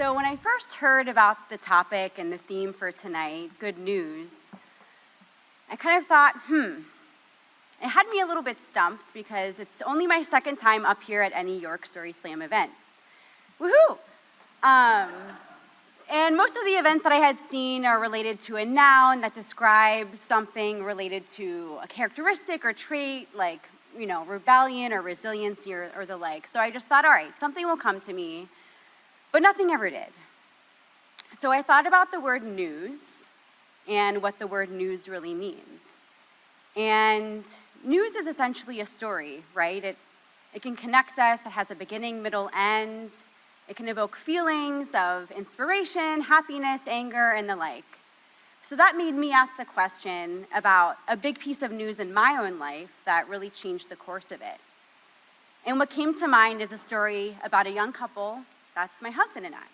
So when I first heard about the topic and the theme for tonight, good news, I kind of thought, it had me a little bit stumped because it's only my second time up here at any York Story Slam event. Woohoo! And most of the events that I had seen are related to a noun that describes something related to a characteristic or trait, like, rebellion or resiliency or the like. So I just thought, all right, something will come to me, but nothing ever did. So I thought about the word news and what the word news really means. And news is essentially a story, right? It can connect us, it has a beginning, middle, end. It can evoke feelings of inspiration, happiness, anger, and the like. So that made me ask the question about a big piece of news in my own life that really changed the course of it. And what came to mind is a story about a young couple. That's my husband and I.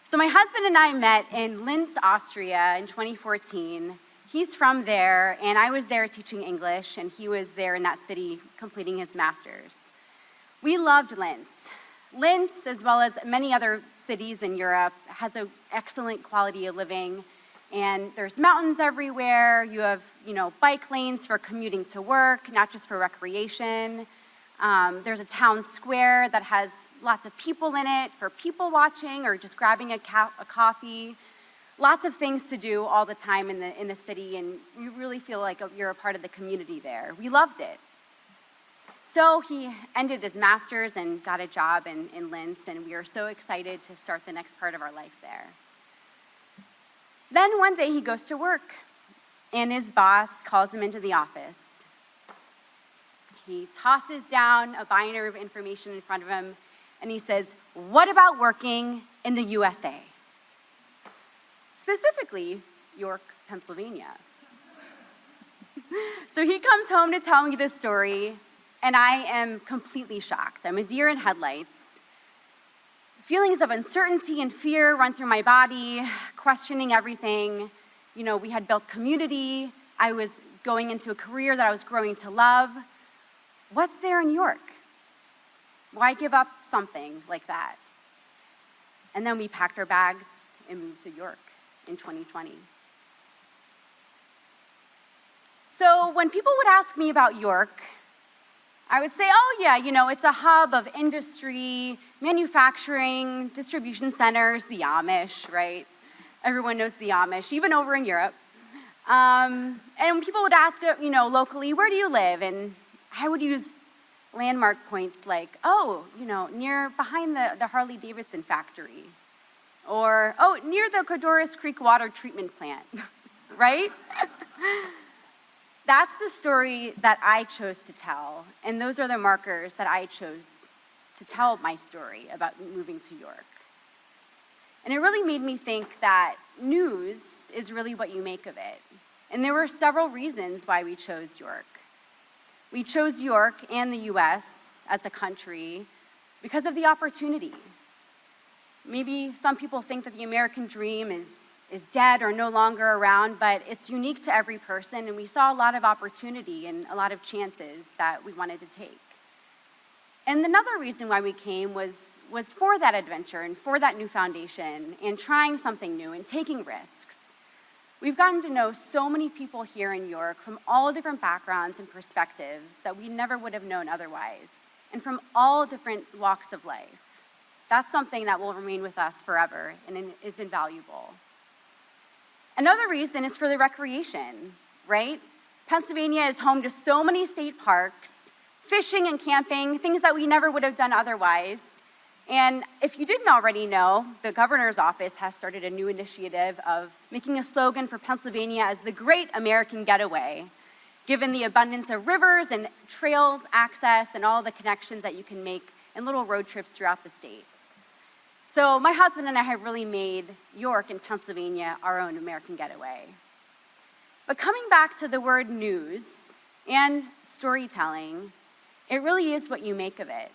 So my husband and I met in Linz, Austria in 2014. He's from there, and I was there teaching English, and he was there in that city completing his master's. We loved Linz. Linz, as well as many other cities in Europe, has an excellent quality of living, and there's mountains everywhere. You have, bike lanes for commuting to work, not just for recreation. There's a town square that has lots of people in it for people watching or just grabbing a coffee. Lots of things to do all the time in the city, and you really feel like you're a part of the community there. We loved it. So he ended his master's and got a job in Linz, and we are so excited to start the next part of our life there. Then one day he goes to work, and his boss calls him into the office. He tosses down a binder of information in front of him, and he says, "What about working in the USA?" Specifically, York, Pennsylvania. So he comes home to tell me this story, and I am completely shocked. I'm a deer in headlights. Feelings of uncertainty and fear run through my body, questioning everything. We had built community. I was going into a career that I was growing to love. What's there in York? Why give up something like that? And then we packed our bags and moved to York in 2020. So when people would ask me about York, I would say, oh yeah, it's a hub of industry, manufacturing, distribution centers, the Amish, right? Everyone knows the Amish, even over in Europe. And when people would ask, locally, where do you live? And I would use landmark points like, near behind the Harley Davidson factory. Or, near the Codorus Creek water treatment plant, right? That's the story that I chose to tell, and those are the markers that I chose to tell my story about moving to York. And it really made me think that news is really what you make of it. And there were several reasons why we chose York. We chose York and the US as a country because of the opportunity. Maybe some people think that the American dream is dead or no longer around, but it's unique to every person, and we saw a lot of opportunity and a lot of chances that we wanted to take. And another reason why we came was for that adventure and for that new foundation and trying something new and taking risks. We've gotten to know so many people here in York from all different backgrounds and perspectives that we never would have known otherwise, and from all different walks of life. That's something that will remain with us forever and is invaluable. Another reason is for the recreation, right? Pennsylvania is home to so many state parks, fishing and camping, things that we never would have done otherwise. And if you didn't already know, the governor's office has started a new initiative of making a slogan for Pennsylvania as the Great American Getaway, given the abundance of rivers and trails, access, and all the connections that you can make in little road trips throughout the state. So my husband and I have really made York and Pennsylvania our own American getaway. But coming back to the word news and storytelling, it really is what you make of it.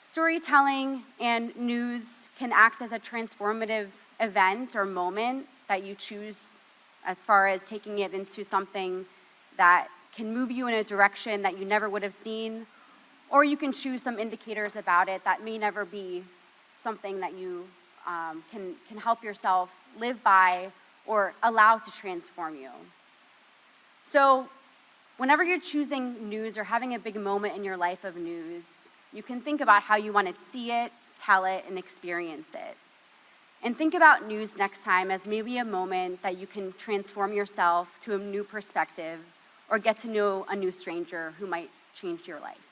Storytelling and news can act as a transformative event or moment that you choose as far as taking it into something that can move you in a direction that you never would have seen, or you can choose some indicators about it that may never be something that you can help yourself live by or allow to transform you. So whenever you're choosing news or having a big moment in your life of news, you can think about how you want to see it, tell it, and experience it. And think about news next time as maybe a moment that you can transform yourself to a new perspective or get to know a new stranger who might change your life.